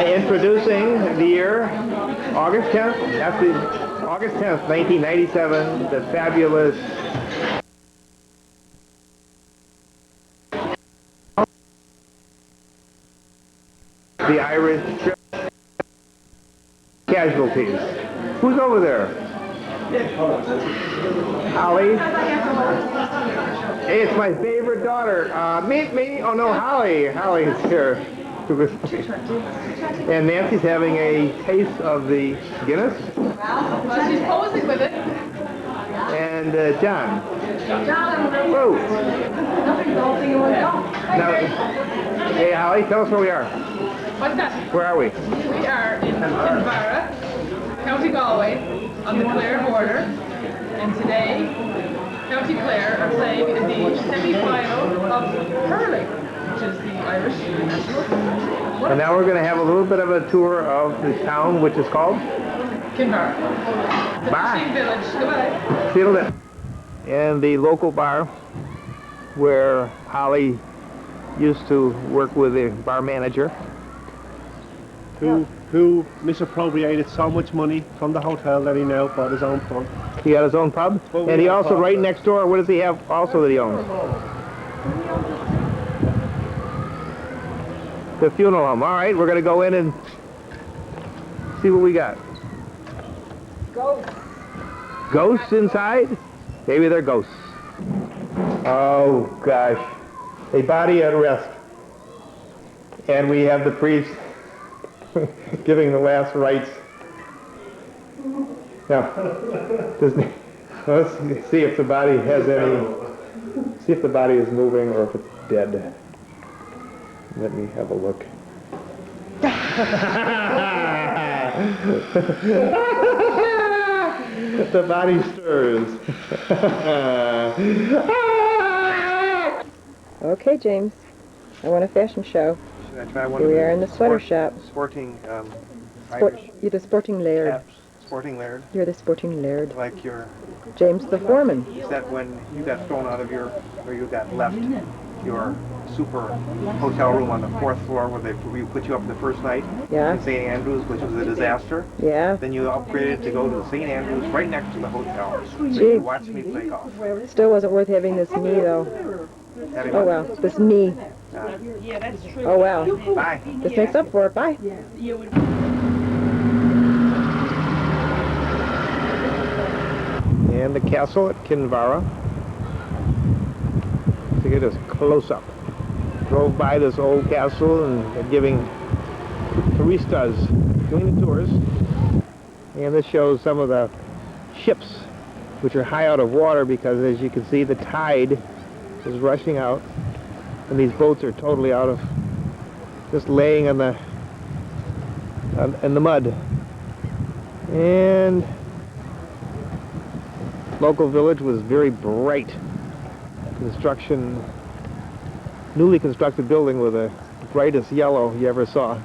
Introducing the year, August 10th, August 10th, 1997, the fabulous the Irish casualties. Who's over there? Holly? Hey, it's my favorite daughter. Meet me. Oh no, Holly. Holly's here. And Nancy's having a taste of the Guinness. Well, she's posing with it. And John. Whoa. Now, hey, Holly, tell us where we are. What's that? Where are we? We are in Kinvara, County Galway, on the Clare border. And today, County Clare are playing in the semi-final of hurling, which is the Irish national sport. And now we're going to have a little bit of a tour of the town, which is called? Kinvara. Bye. Fishing village. Goodbye. See you later. And the local bar where Holly used to work with the bar manager. Who misappropriated so much money from the hotel that he now bought his own pub. He got his own pub? And he also, right next door, what does he have also that he owns? The funeral home. All right, we're going to go in and see what we got. Ghosts. Ghosts inside? Maybe they're ghosts. Oh, gosh. A body at rest. And we have the priest giving the last rites. Now, let's see if the body has any, see if the body is moving or if it's dead. Let me have a look. The body stirs. Okay, James. I want a fashion show. Should I try one Here of we the are in the sweater shop. Sporting, Irish You're the sporting laird. caps, sporting laird, You're the sporting laird. like your, James the foreman. is that when you got thrown out of your, or you got left your super hotel room on the 4th floor where they put you up the first night Yeah. in St. Andrews, which was a disaster? Yeah. Then you upgraded to go to the St. Andrews right next to the hotel. So you Gee. could watch me play golf. Still wasn't worth having this knee, though. Having Oh, fun. well. This knee. Oh, well. Bye. This makes up for it. Bye. And the castle at Kinvara. To get us close up. Drove by this old castle and they're giving touristas doing the tours. And this shows some of the ships which are high out of water because, as you can see, the tide is rushing out. And these boats are totally out of, just laying in the mud. And local village was very bright. Construction, newly constructed building with the brightest yellow you ever saw.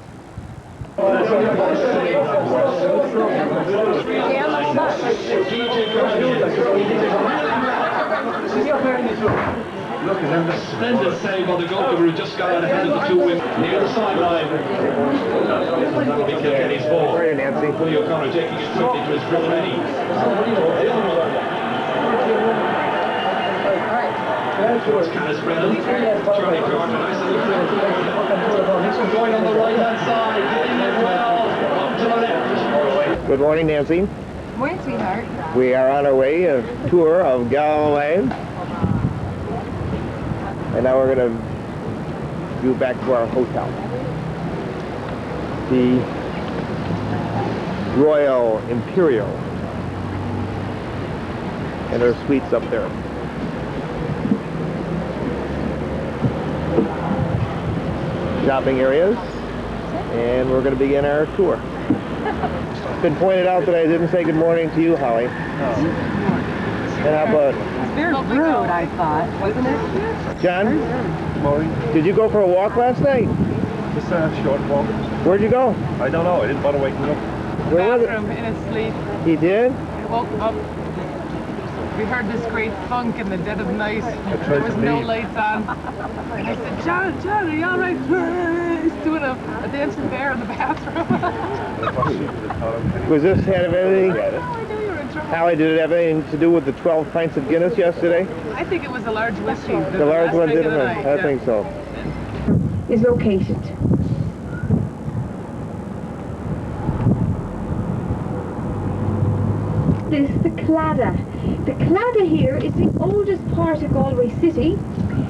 Look at them, the splendid save by the goalkeeper who just got out ahead of the two women near the sideline. That'll be Kilkenny's ball. Right, Nancy. Willie O'Connor taking it quickly to his brother Eddie. Towards Canis Brennan, Charlie Jordan, I salute him. This one going on the right-hand side, getting it well, up to the left. Good morning, Nancy. Good morning, sweetheart. We are on our way, a tour of Galway. And now we're going to go back to our hotel. The Royal Imperial. And there are suites up there. Shopping areas. And we're going to begin our tour. It's been pointed out that I didn't say good morning to you, Holly. And how about Very rude, I thought, wasn't it? John? Morning. Did you go for a walk last night? Just a short walk. Where'd you go? I don't know. I didn't bother waking up. Where was it? Bathroom in his sleep. He did? Woke up. We heard this great funk in the dead of night. tried There was to no leave. lights on. And I said, John, are you all right? He's doing a dancing bear in the bathroom. Was this had anything? No, I knew you were in trouble. Hallie, did it have anything to do with the 12 pints of Guinness yesterday? I think it was a large whiskey. The large one did didn't it? I think so. Is located. This is the Claddagh. The Claddagh here is the oldest part of Galway city.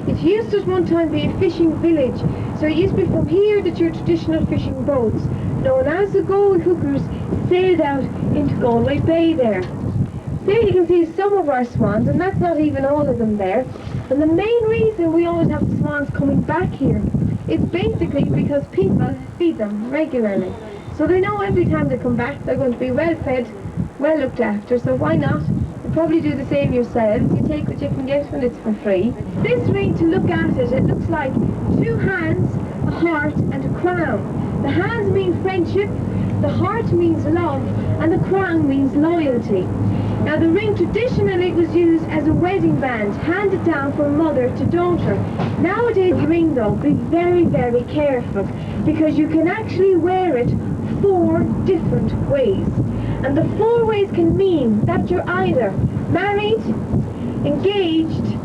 It used at one time to be a fishing village. So it used to be from here that your traditional fishing boats, known as the Galway hookers, sailed out into Galway Bay there. There you can see some of our swans, and that's not even all of them there. And the main reason we always have the swans coming back here is basically because people feed them regularly. So they know every time they come back they're going to be well fed, well looked after, so why not? You probably do the same yourselves. You take what you can get when it's for free. This ring, to look at it, it looks like two hands, a heart and a crown. The hands mean friendship, the heart means love, and the crown means loyalty. Now the ring traditionally was used as a wedding band, handed down from mother to daughter. Nowadays the ring though, be very, very careful, because you can actually wear it 4 different ways. And the 4 ways can mean that you're either married, engaged,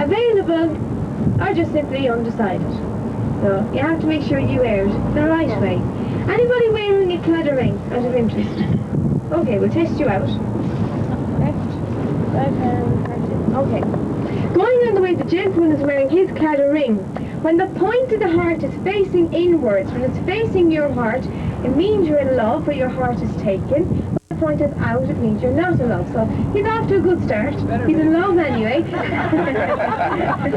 available, or just simply undecided. So you have to make sure you wear it the right way. Anybody wearing a Claddagh ring out of interest? Okay, we'll test you out. Okay. Going on the way the gentleman is wearing his Claddagh ring, when the point of the heart is facing inwards, when it's facing your heart, it means you're in love, where your heart is taken. When the point is out, it means you're not in love. So he's off to a good start. He's in love anyway.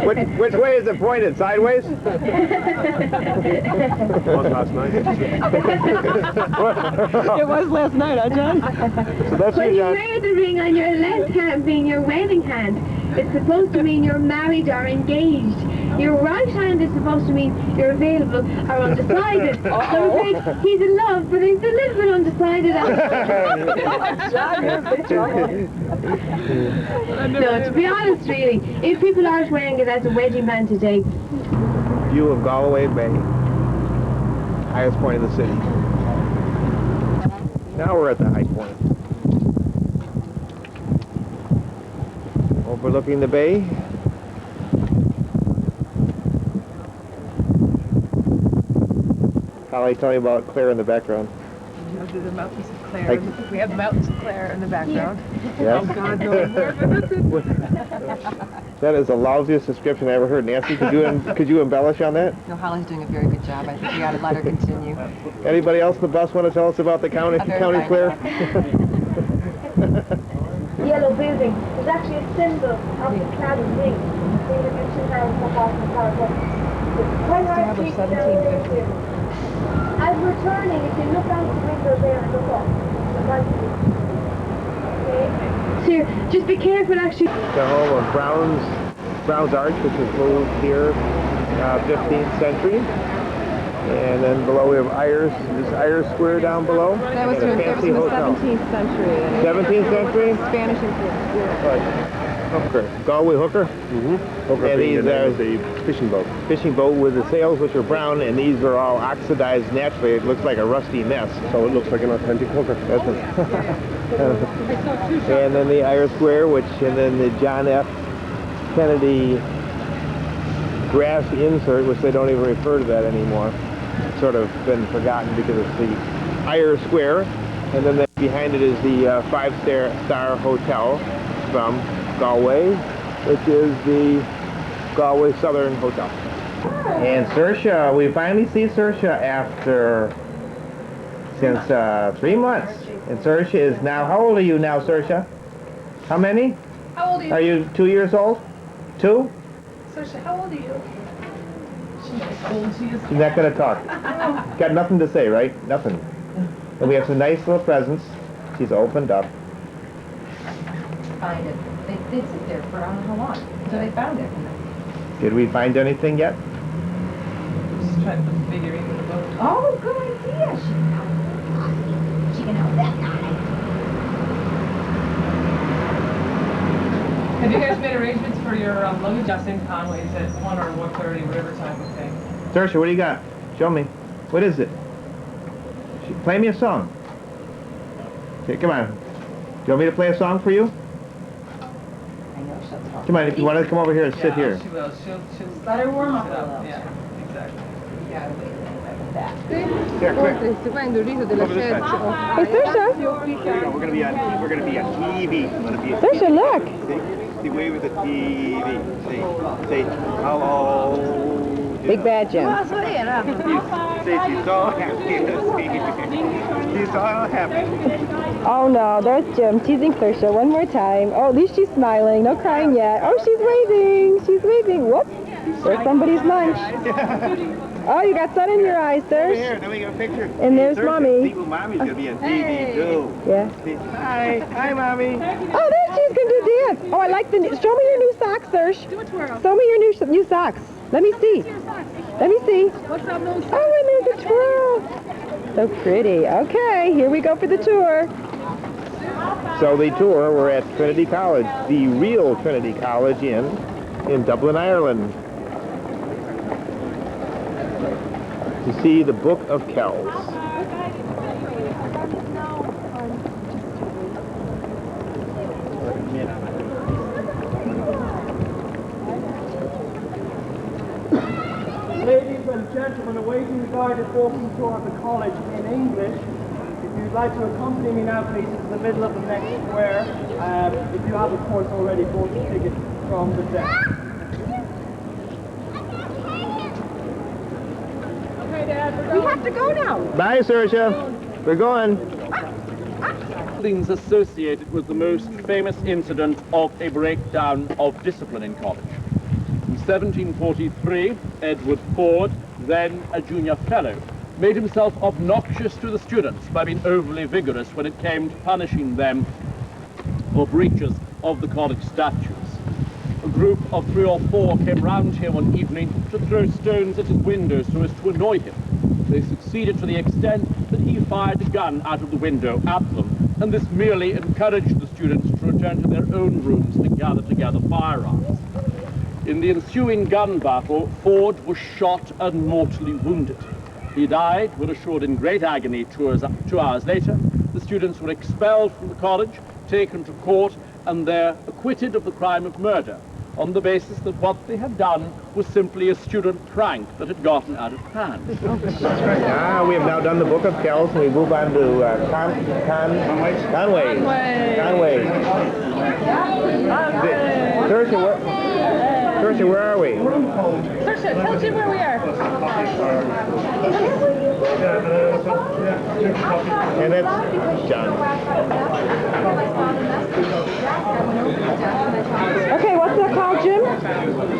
Which way is it pointed? Sideways? Was last night. It was last night, huh, John? So that's When you, you John. wear the ring on your left hand being your wedding hand, it's supposed to mean you're married or engaged. Your right hand is supposed to mean you're available or undecided. So it's like he's in love, but he's a little bit undecided. No, to be honest, really, if people aren't wearing it as a wedding band today, View of Galway Bay. Highest point of the city. Now we're at the high point. Overlooking the bay. Holly, tell me about Clare in the background. The mountains of Clare. We have the mountains of Clare in the background. Yes? Oh God knows where, but that's it. That is the lousiest description I ever heard. Nancy, could you embellish on that? No, Holly's doing a very good job. I think we ought to let her continue. Anybody else in the bus want to tell us about the county Very fine. Clare? yellow building is actually a symbol of the Claddagh ring. Established 1750. As we're turning, if you look out the window there and look up, okay? So just be careful actually. The home of Brown's Arch, which was moved here 15th century. And then below we have Ayers Square down below. That was and a from fancy hotel. 17th century. 17th century? Spanish influence. Hooker. Galway hooker? Mm-hmm. Hooker And being these the name are of the fishing boat. fishing boat with the sails which are brown, and these are all oxidized naturally. It looks like a rusty mess. So it looks like an authentic hooker. That's it. And then the Ayers Square, and then the John F. Kennedy grass insert, which they don't even refer to that anymore. It's sort of been forgotten because it's the Ayers Square, and then behind it is the five-star hotel from Galway, which is the Galway Southern Hotel. And Saoirse, we finally see Saoirse since 3 months. And Saoirse is now, how old are you now, Saoirse? How many? How old are you? Are you 2 years old? 2? Saoirse, how old are you? She's old. She is. She's not going to talk. Got nothing to say, right? Nothing. And we have some nice little presents. She's opened up. Find it. They did sit there for I don't know how long. So they found it. Did we find anything yet? Just trying to put the figurine in the boat. Oh, good idea. She can help that guy. Have you guys made arrangements for your luggage just in Conway's at 1 or 1:30, whatever type of thing? Saoirse, what do you got? Show me. What is it? Play me a song. Okay, come on. Do you want me to play a song for you? I know she'll talk. Come on, if you want to come over here and sit here. She will. She'll Let her warm up a sit up. little. Yeah, exactly. You gotta wait a little bit with that. Here, quick. Stupendo il riso della Over this Churchill. side. Hey, Saoirse. We're gonna be on TV. We're gonna be on Saoirse, look. the way with the TV. Say hello. Big bad Jim. Say she's all happy. She's all happy. Oh no, there's Jim teasing Saoirse one more time. Oh, at least she's smiling. No crying yet. Oh, she's waving. She's waving. Whoop. There's somebody's lunch. Oh, you got sun in your eyes, Over Saoirse. here, then we got a picture. And there's Saoirse, Mommy. see, well, Mommy's gonna be on TV too. Yeah. Hi, Mommy. Oh, there she's going to dance. Oh, I like the new. Show me your new socks, Saoirse. Do a twirl. Show me your new socks. Let me see. Let me see. What's up, those? Oh, and there's a twirl. So pretty. Okay, here we go for the tour. So the tour, we're at Trinity College, the real Trinity College in Dublin, Ireland, to see the Book of Kells. Ladies and gentlemen, awaiting the guided walking tour of the college in English. If you'd like to accompany me now, please, to the middle of the next square. If you have, of course, already bought the ticket from the desk. We have to go now. Bye, Saoirse. We're going. Things associated with the most famous incident of a breakdown of discipline in college. In 1743, Edward Ford, then a junior fellow, made himself obnoxious to the students by being overly vigorous when it came to punishing them for breaches of the college statutes. A group of 3 or 4 came round here one evening to throw stones at his windows so as to annoy him. They succeeded to the extent that he fired a gun out of the window at them, and this merely encouraged the students to return to their own rooms to gather together firearms. In the ensuing gun battle, Ford was shot and mortally wounded. He died, we're assured, in great agony 2 hours later. The students were expelled from the college, taken to court, and they're acquitted of the crime of murder on the basis that what they had done was simply a student prank that had gotten out of hand. We have now done the Book of Kells, and we move on to Conway. Saoirse, where are we? Saoirse, tell Jim where we are. And that's John. Okay, what's that called, Jim?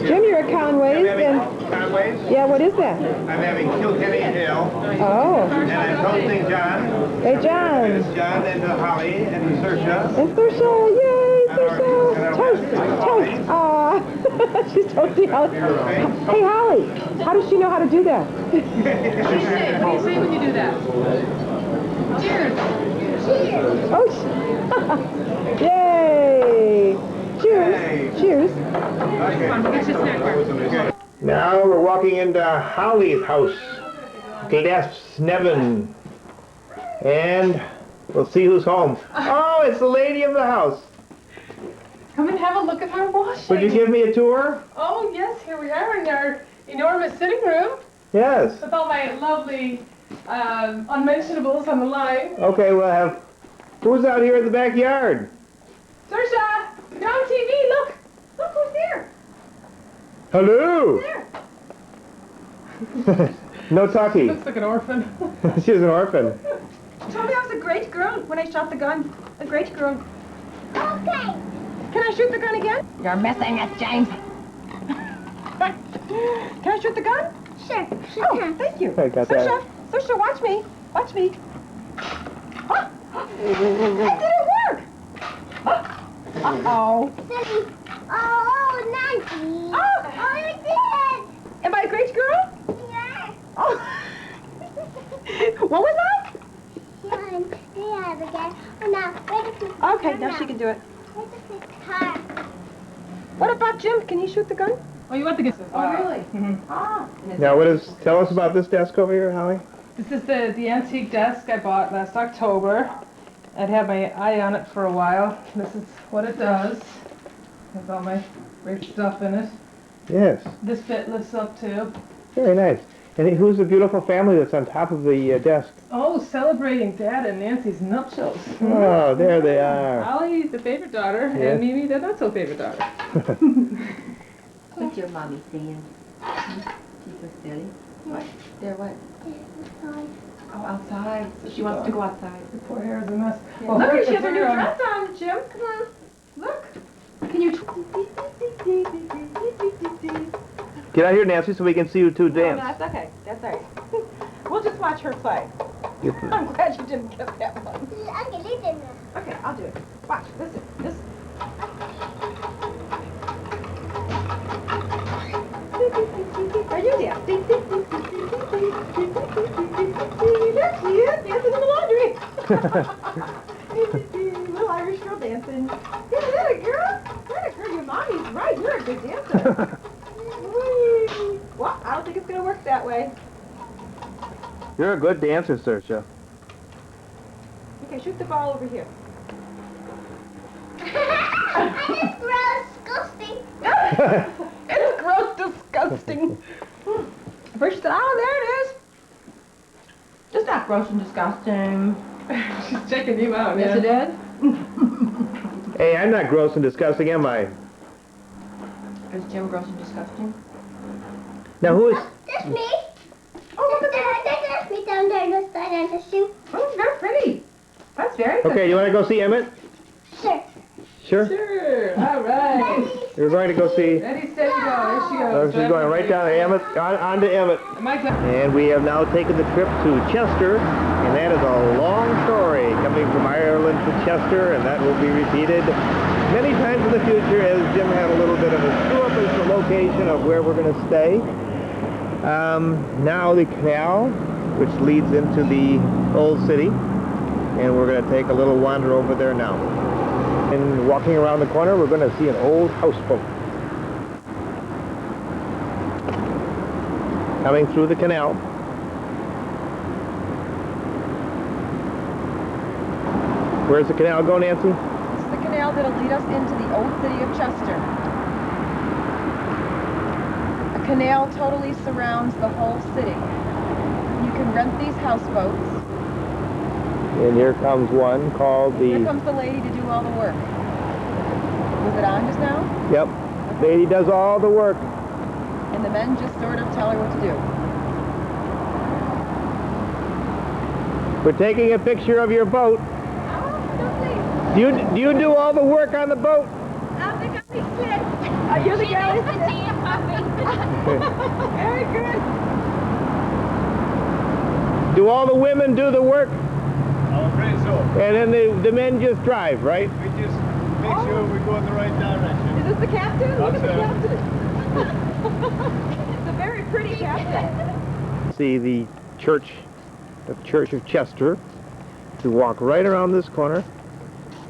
Jim, you're at Conway's. And Conway's. yeah, what is that? I'm having Kilkenny Hill, Oh. and I'm toasting John. Hey, John. It's John and Holly and Saoirse. And Saoirse, yay, Saoirse. Toast, toast. Aw, she's toasting Holly. Hey, Holly, how does she know how to do that? What do you say? What do you say when you do that? Cheers. Oh, yay. Cheers. Cheers. Come on, we'll get you a snack bar. Now we're walking into Holly's house, Glasnevin, and we'll see who's home. Oh, it's the lady of the house. Come and have a look at our washing. Would you give me a tour? Oh, yes, here we are in our enormous sitting room Yes. with all my lovely unmentionables on the line. Okay, we'll have... Who's out here in the backyard? Saoirse, you're on TV, look. Look who's there. Hello. There. No talkie. Looks like an orphan. She was an orphan. Told me I was a great girl when I shot the gun. A great girl. Okay. Can I shoot the gun again? You're missing it, James. Can I shoot the gun? Sure. Oh, thank you. I got that. Saoirse, watch me. Watch me. Ah, it didn't work. Uh-oh. Oh, nice. Oh, it did. am I a great girl? Yes. Oh. What was I? Yeah, again. Oh, now, where the Okay, now she can do it. Where's the car? not Jim. Can he shoot the gun? Oh, you want to get this? Oh, really? Ah. Now, tell us about this desk over here, Holly. This is the antique desk I bought last October. I'd had my eye on it for a while. This is what it does. Has all my great stuff in it. Yes. This bit lifts up too. Very nice. And who's the beautiful family that's on top of the desk? Oh, celebrating Dad and Nancy's nuptials. Oh, there they are. Holly, the favorite daughter, Yeah. and Mimi, the not so favorite daughter. What's your mommy saying? She's so silly. What? There what? Oh, outside. So she wants to go outside. Her poor hair is a mess. Yeah. Well, Look, her- she has her new her, dress on, Jim. Come on. Look. Can you... Get out here, Nancy, so we can see you two No, dance. that's okay. That's all right. We'll just watch her play. I'm glad you didn't get that one. Okay, I'll do it. Watch. Listen. This. Are you dancing? That's you dancing in the laundry. Little Irish girl dancing. Yeah, that a girl. That a girl. Your mommy's right. You're a good dancer. Well, I don't think it's gonna work that way. You're a good dancer, Saoirse. Okay, shoot the ball over here. It's gross, disgusting. It's gross, disgusting. First, oh, there it is. It's not gross and disgusting. She's checking you out, Yes, it is. Hey, I'm not gross and disgusting, am I? Is Jim gross and disgusting? Now, who is... That's me. Oh, look at that. That's me down there. That's down the shoe. Oh, very pretty. That's very good. Okay, you want to go see Emmett? Sure. Sure. Sure, all right. You're going to go see... Ready, steady, go. There she goes. Oh, she's going right down to Emmett, on to Emmett. Mike, And we have now taken the trip to Chester, and that is a long story, coming from Ireland to Chester, and that will be repeated many times in the future, as Jim had a little bit of a screw-up as the location of where we're going to stay. Now the canal, which leads into the old city, and we're going to take a little wander over there now. And walking around the corner, we're going to see an old houseboat coming through the canal. Where's the canal go, Nancy? This is the canal that'll lead us into the old city of Chester. A canal totally surrounds the whole city. You can rent these houseboats. And here comes one called Here the... comes the lady to do all the work. Was it on just now? Yep. Lady does all the work. And the men just sort of tell her what to do. We're taking a picture of your boat. Oh, lovely. Do you do all the work on the boat? Are you the girl? Very good. Do all the women do the work? I'm afraid so. And then the men just drive, right? We just make sure we go in the right direction. Is this the captain? Look at the That's captain. It's a very pretty captain. See the Church of Chester. To walk right around this corner,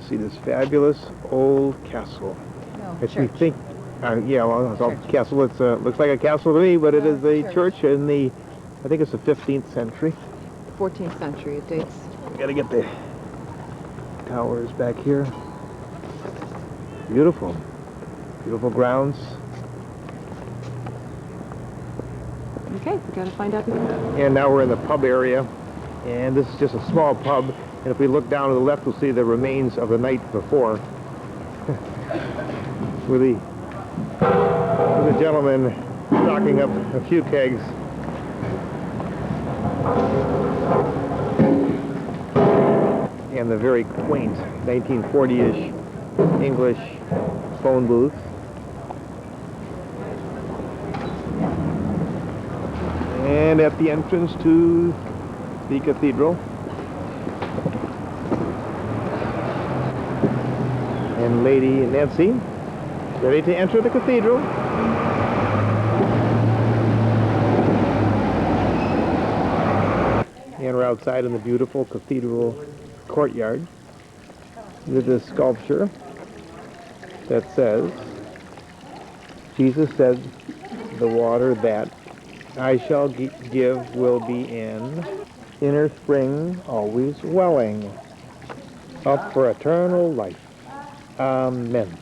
see this fabulous old castle. No, Which we think, yeah, well, it's all castle. It looks like a castle to me, but it is a church in the, I think it's the 15th century. 14th century, it dates. Got to get the towers back here. Beautiful, beautiful grounds. Okay, we gotta find out. And now we're in the pub area, and this is just a small pub. And if we look down to the left, we'll see the remains of the night before. with a gentleman stocking up a few kegs. And the very quaint 1940-ish English phone booth. And at the entrance to the cathedral. And Lady Nancy, ready to enter the cathedral. And we're outside in the beautiful cathedral courtyard with this sculpture that says, Jesus said, the water that I shall give will be in inner spring, always welling, up for eternal life. Amen.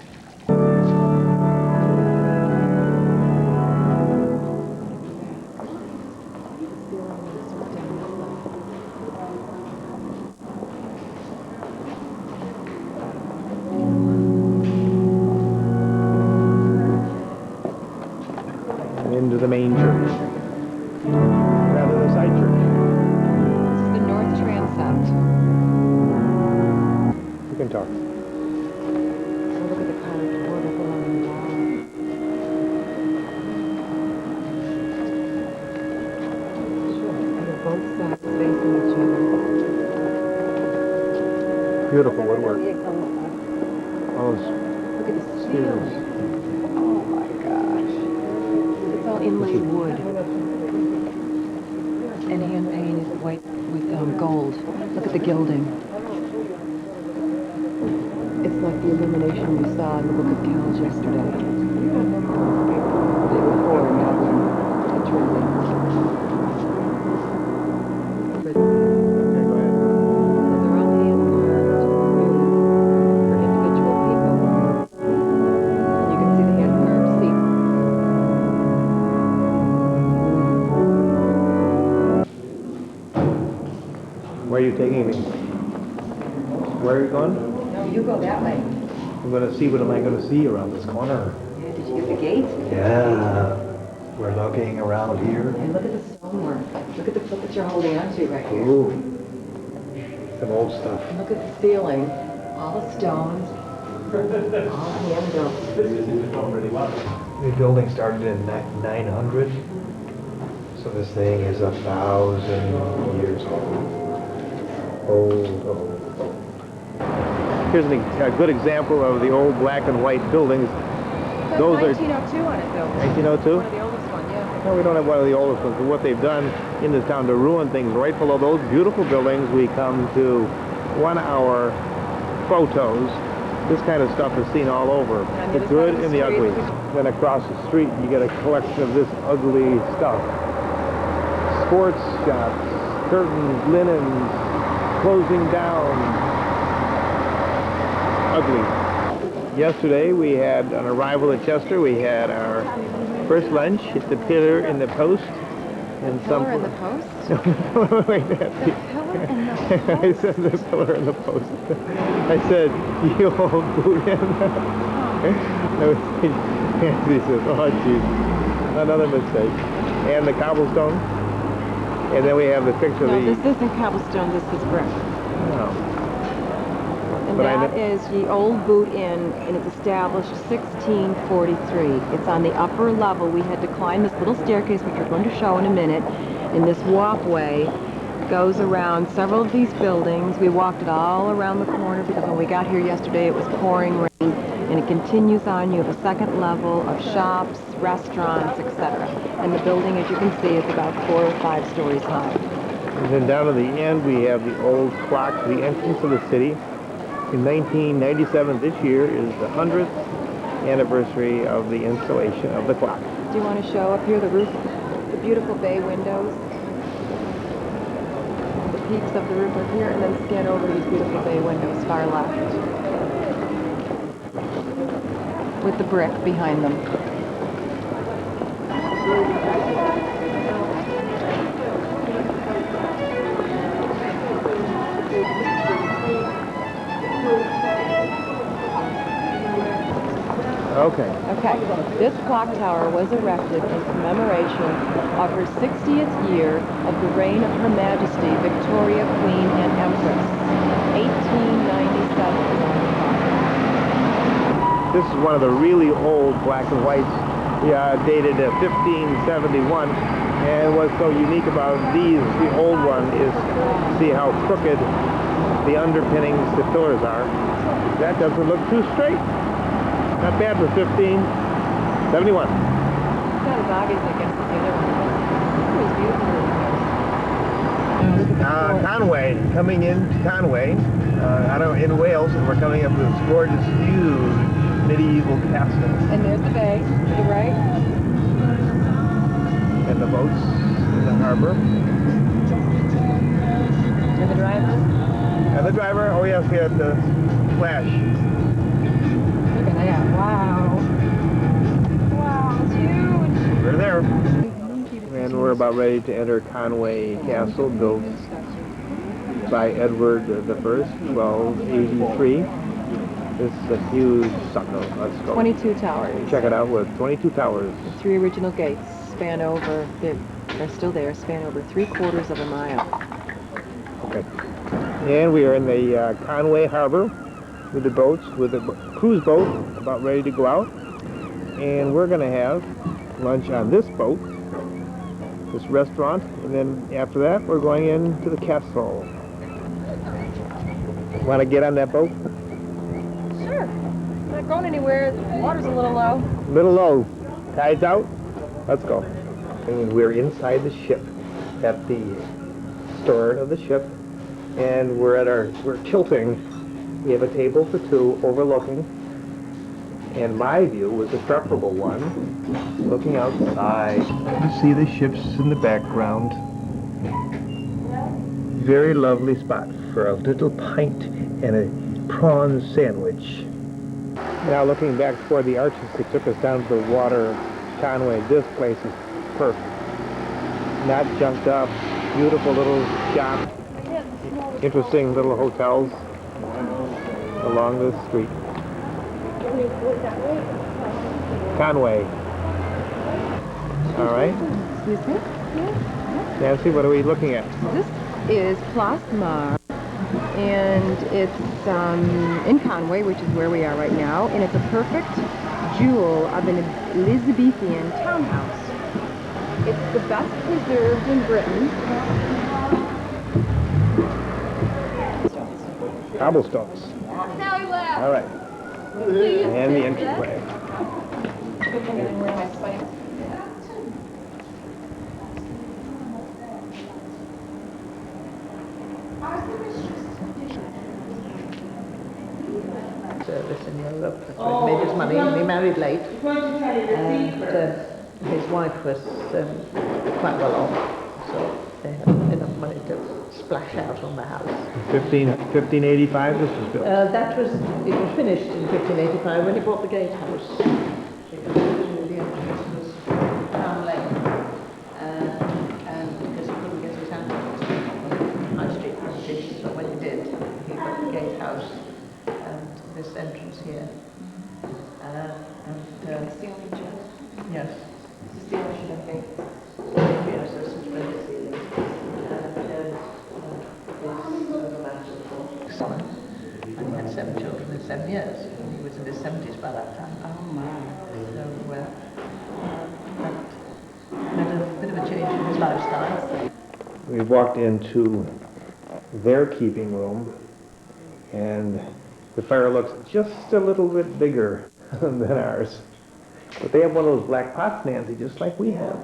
Into the main church. Rather, the side church. This is the north transept. You can talk. So look at the carved border along the wall. And they're both sides facing each other. Beautiful woodwork. All those Look at the spears. Oh my gosh. It's all inlaid wood. And hand painted white with gold. Look at the gilding. It's like the illumination we saw in the Book of Kells yesterday. Day before in Dublin. It's really. Okay, go ahead. So they're all hand carved for individual people. And you can see the hand carved seat. Where are you taking me? Where are you going? No, you go that way. I'm going to see what am I going to see around this corner. Yeah, did you get the gate? Yeah. We're looking around here. And look at the stonework. Look at the foot that you're holding onto right here. Ooh. Some old stuff. And look at the ceiling. All the stones. All hand built. The building started in 900. So this thing is 1,000 years old. Old. Here's a good example of the old black and white buildings. Those are 1902 on it though. 1902? One of the oldest ones, yeah. No, we don't have one of the oldest ones, but what they've done in this town to ruin things, right below those beautiful buildings, we come to 1 hour photos. This kind of stuff is seen all over. The good and the ugly. Then across the street, you get a collection of this ugly stuff. Sports shops, curtains, linens, closing down. Ugly. Yesterday we had an arrival at Chester. We had our first lunch at the Pillar in the Post. And Pillar in the Post? Like that. The Pillar in the Post? I said the Pillar in the Post. I said, you old boot in. He says, oh jeez, another mistake. And the cobblestone. And then we have the picture No, of the... this isn't cobblestone, this is brick. No. And But that is the Old Boot Inn, and it's established 1643. It's on the upper level. We had to climb this little staircase, which we're going to show in a minute, and this walkway goes around several of these buildings. We walked it all around the corner because when we got here yesterday it was pouring rain, and it continues on. You have a second level of shops, restaurants, etc. And the building, as you can see, is about 4 or 5 stories high. And then down at the end we have the old clock, the entrance of the city. In 1997, this year, is the 100th anniversary of the installation of the clock. Do you want to show up here the roof, the beautiful bay windows? The peaks of the roof are here, and then scan over these beautiful bay windows, far left. With the brick behind them. Okay. Okay, this clock tower was erected in commemoration of her 60th year of the reign of Her Majesty Victoria, Queen and Empress, 1897. This is one of the really old black and whites, dated 1571. And what's so unique about these, the old one, is see how crooked the underpinnings, the pillars are. That doesn't look too straight. Not bad for 1571. Not as obvious, I guess, as the other one. It was beautiful. Conway, coming into Conway, in Wales, and we're coming up to this gorgeous, huge medieval castle. And there's the bay to the right. And the boats in the harbor. And the driver. And the driver, oh yes, he had the flash. Look at that. Wow. Wow, it's huge. We're there. And we're about ready to enter Conway Castle, built by Edward I, 1283. This is a huge sucker. Let's go. 22 towers. Check it out with 22 towers. 3 original gates span over, they're still there, span over 3/4 of a mile. Okay. And we are in the Conway Harbor with the boats, with a cruise boat about ready to go out. And we're going to have lunch on this boat, this restaurant, and then after that we're going into the castle. Want to get on that boat? Sure. Not going anywhere. The water's a little low. Little low. Tides out. Let's go. And we're inside the ship at the stern of the ship, and we're tilting. We have a table for 2 overlooking, and my view was the preferable one, looking outside. You see the ships in the background. Very lovely spot for a little pint and a prawn sandwich. Now looking back toward the arches that took us down to the water of Conway, this place is perfect. Not junked up, beautiful little shop, interesting little hotels along this street. Conway. All right. Excuse me? Nancy, what are we looking at? This is Place Mar, and it's in Conway, which is where we are right now, and it's a perfect jewel of an Elizabethan townhouse. It's the best preserved in Britain. Cobblestones. All right. And the entryway. Service in Europe. That's where he made his money. He married late, and his wife was quite well off, so they had enough money to splash out on the house. 1585 this was built. It was finished in 1585 when he bought the gatehouse. Because originally the entrance was down lane, and because he couldn't get his hands on High Street frontage, so when he did, he got the gatehouse and this entrance here. Yes. This is the ocean, I think. Yes, there's some splendid ceilings. And he had 7 children in 7 years. And he was in his 70s by that time. Oh my. So that made a bit of a change in his lifestyle. We've walked into their keeping room, and the fire looks just a little bit bigger than ours. But they have one of those black pots, Nancy, just like we have.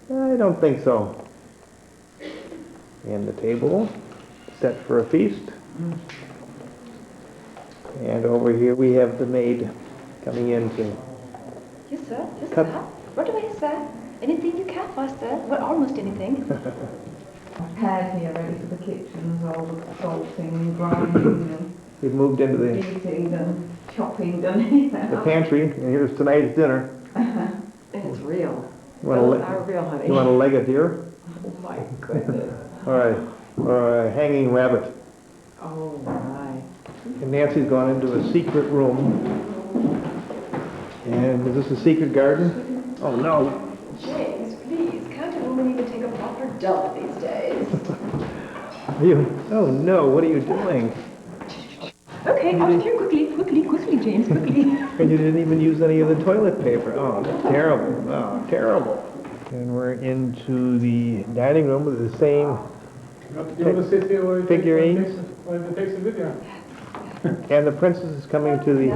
I don't think so. And the table set for a feast. And over here we have the maid coming in to Yes, sir. Yes, cut. sir. Right away, sir. Anything you can for us, sir. Well, almost anything. Prepared here, ready for the kitchens, all the salting, grinding, and We've moved into the eating and chopping done here. pantry, and here's tonight's dinner. It's real. You want a Our real honey. You want a leg of deer? Oh my goodness. Or a hanging rabbit. Oh my. And Nancy's gone into a secret room. And is this a secret garden? Oh no. James, please, can't a woman even take a proper dump these days? Oh no, what are you doing? Okay, out of here quickly, James, quickly. And you didn't even use any of the toilet paper. Oh, that's terrible. Oh, terrible. And we're into the dining room with the same figurines. And the princess is coming to the...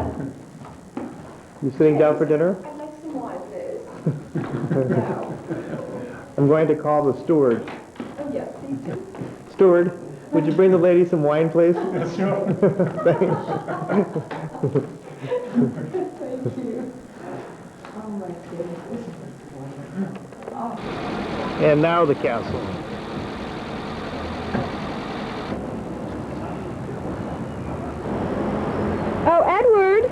You sitting down for dinner? I'd like some wine, please. I'm going to call the steward. Oh, yes, please do. Steward, would you bring the lady some wine, please? Sure. Thank you. Oh my goodness. And now the castle. Oh, Edward!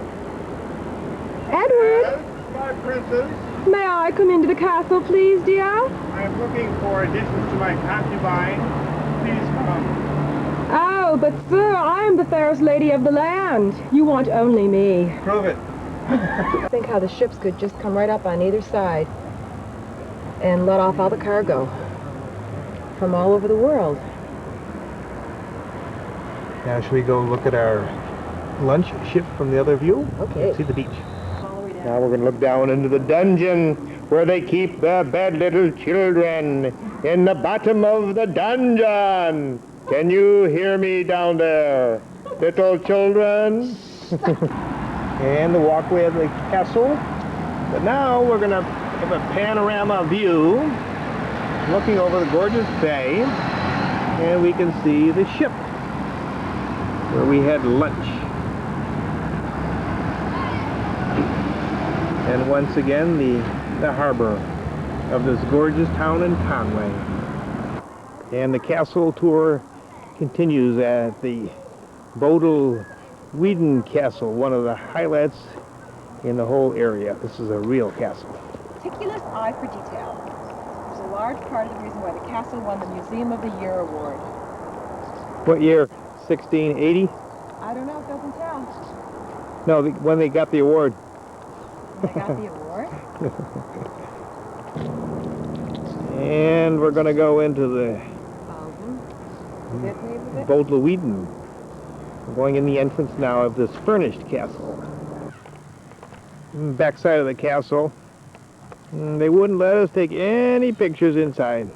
Edward! My princess, May I come into the castle, please, dear? I'm looking for additions to my concubine. Please come. Oh, but sir, I am the fairest lady of the land. You want only me. Prove it. Think how the ships could just come right up on either side and let off all the cargo from all over the world. Now should we go look at our lunch ship from the other view? Okay. See the beach. Now we're going to look down into the dungeon where they keep the bad little children in the bottom of the dungeon. Can you hear me down there, little children? And the walkway of the castle. But now we're going to have a panorama view looking over the gorgeous bay, and we can see the ship where we had lunch. And once again, the harbor of this gorgeous town in Conway. And the castle tour continues at the Bodil Whedon Castle, one of the highlights in the whole area. This is a real castle. Meticulous eye for detail. There's a large part of the reason why the castle won the Museum of the Year award. What year? 1680? I don't know, it doesn't tell. No, when they got the award. They got the award? And we're going to go into the Bodil Whedon. We're going in the entrance now of this furnished castle. Backside of the castle, they wouldn't let us take any pictures inside.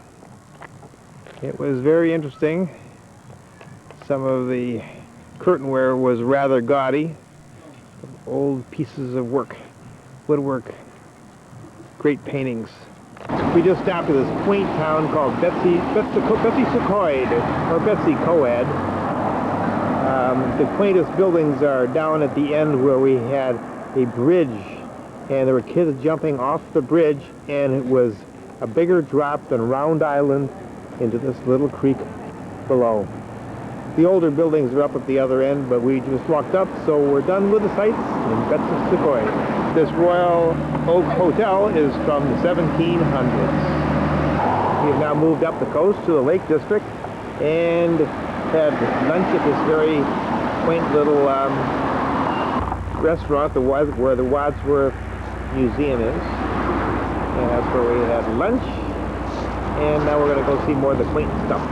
It was very interesting. Some of the curtainware was rather gaudy. Old pieces of work, woodwork, great paintings. We just stopped at this quaint town called Betsy Coed, or Betsy Coed. The quaintest buildings are down at the end where we had a bridge, and there were kids jumping off the bridge, and it was a bigger drop than Round Island into this little creek below. The older buildings are up at the other end, but we just walked up, so we're done with the sights in Betsy Coed. This Royal Oak Hotel is from the 1700s. We have now moved up the coast to the Lake District and had lunch at this very quaint little restaurant where the Wadsworth Museum is. And that's where we had lunch. And now we're going to go see more of the quaint stuff.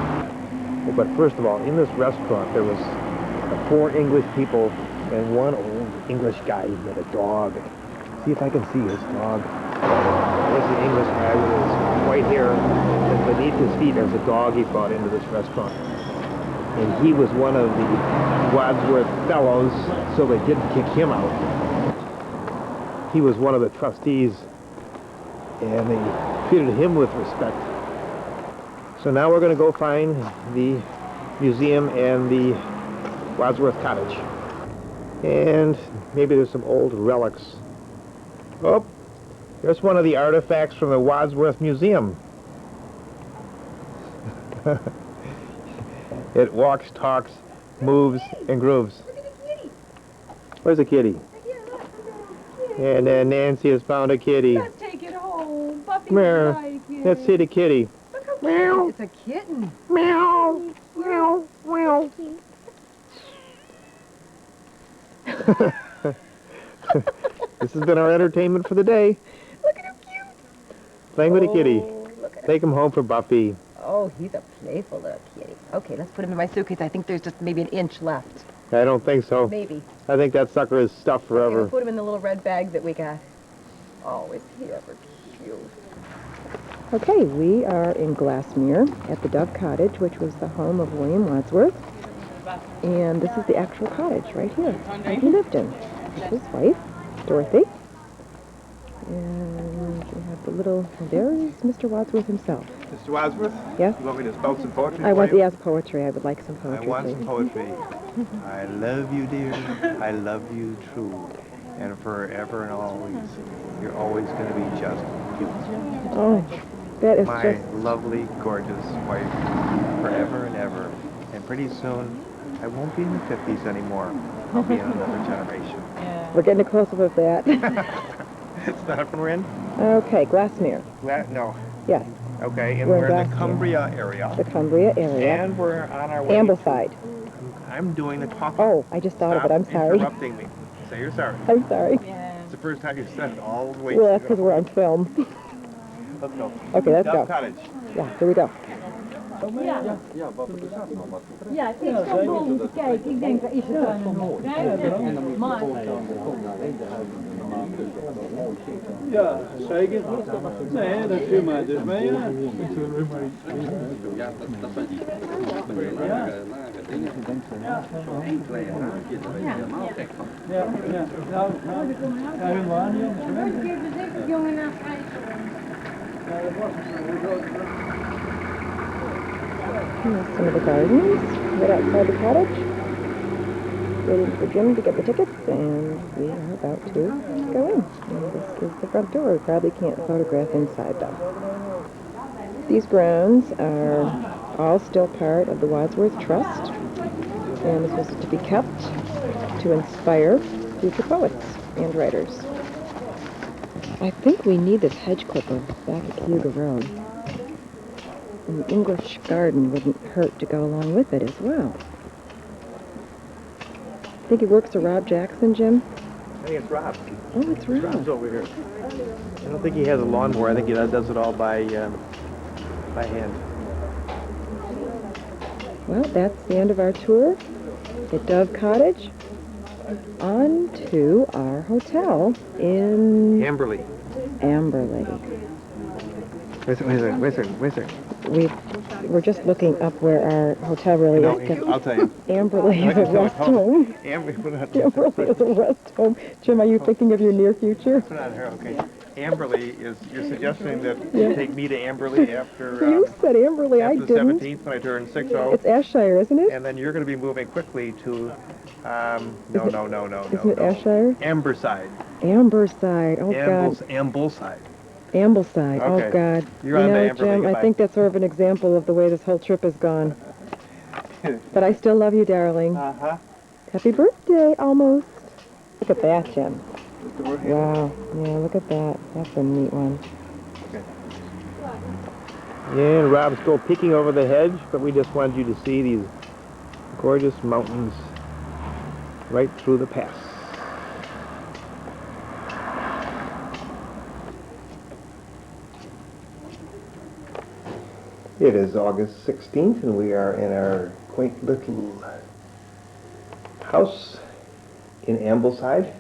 But first of all, in this restaurant there was 4 English people and 1 old English guy with a dog. See if I can see his dog. There's the English guy with his white hair, and beneath his feet there's a dog he brought into this restaurant. And he was one of the Wadsworth Fellows, so they didn't kick him out. He was one of the trustees, and they treated him with respect. So now we're going to go find the museum and the Wadsworth Cottage. And maybe there's some old relics. Oh, there's one of the artifacts from the Wadsworth Museum. It walks, talks, moves, and grooves. Where's the kitty? And then Nancy has found a kitty. Let's take it home. Buffy Come here. would like it. Let's see the kitty. Meow. It's a kitten. Meow. Meow. Meow. This has been our entertainment for the day. Look at him cute. Playing with a kitty. Look at him. Take him home for Buffy. Oh, he's a playful little kitty. Okay, let's put him in my suitcase. I think there's just maybe an inch left. I don't think so. Maybe. I think that sucker is stuffed Okay, we'll forever. put him in the little red bag that we got. Oh, is he ever cute. Okay, we are in Glassmere at the Dove Cottage, which was the home of William Wadsworth. And this is the actual cottage right here that he lived in with his wife, Dorothy. And we have the little, there is Mr. Wadsworth himself. Mr. Wadsworth? Yes? You want me to spell some poetry I for want, you? yes, poetry. I would like some poetry, I want please. some poetry. I love you, dear. I love you, true. and forever and always, you're always going to be just you. Oh, that is My just... lovely, gorgeous wife, forever and ever. And pretty soon, I won't be in the 50s anymore. I'll be in another generation. We're getting a close-up of that. It's not when we're in? Okay, Glassmere. No. Yes, Okay, and We're in we're in the Glassmere. Cumbria area. the Cumbria area. And we're on our way. Ambleside. I'm doing the talking. Oh, I just thought of it. I'm Stop sorry. interrupting me. Say you're sorry. I'm sorry. It's the first time you've said it all the way. Well, that's because we're on film. Let's go. Okay, let's Dove go. Cottage. Yeah, here we go. Ja, het is zo mooi om te kijken. Ik denk, dat is het dan nog. Maar... Ja, zeker. Nee, dat viel mij dus mee. Ja, Ja, dat zijn die lage dingen. Enkele haakjes, daar ben je helemaal gek van. ja. Nou, helemaal niet anders. Ik heb bezig, jongen, naar Ja, dat was het. Here's some of the gardens right outside the cottage. Waiting for Jim to get the tickets, and we are about to go in. And this is the front door. We probably can't photograph inside though. These grounds are all still part of the Wadsworth Trust, and this was to be kept to inspire future poets and writers. I think we need this hedge clipper back at Cayuga Road. And the English garden wouldn't hurt to go along with it as well. Think he works for Rob Jackson, Jim? I think it's Rob. Oh, it's Rob. Rob's over here. I don't think he has a lawnmower. I think he does it all by hand. Well, that's the end of our tour at Dove Cottage. On to our hotel in Amberley. Amberley. Wizard. We're just looking up where our hotel really No, is. I'll tell you. Amberley is a rest home. Amberley is a rest home. Jim, are you thinking of your near future? Put on here, okay. Amberley is, you're suggesting that you take me to Amberley after You said Amberley, I after the didn't. 17th when I turn 60. It's Ayrshire, isn't it? And then you're going to be moving quickly to, no. Isn't it Ayrshire? Amberside. Amberside, oh God. Ambleside. Ambleside, Okay. oh God. You're on to Amberley, Jim, I goodbye. think that's sort of an example of the way this whole trip has gone. But I still love you, darling. Uh-huh. Happy birthday, almost. Look at that, Jim. Wow, yeah, look at that. That's a neat one. Yeah, and Rob's still peeking over the hedge, but we just wanted you to see these gorgeous mountains right through the pass. It is August 16th, and we are in our quaint little house in Ambleside.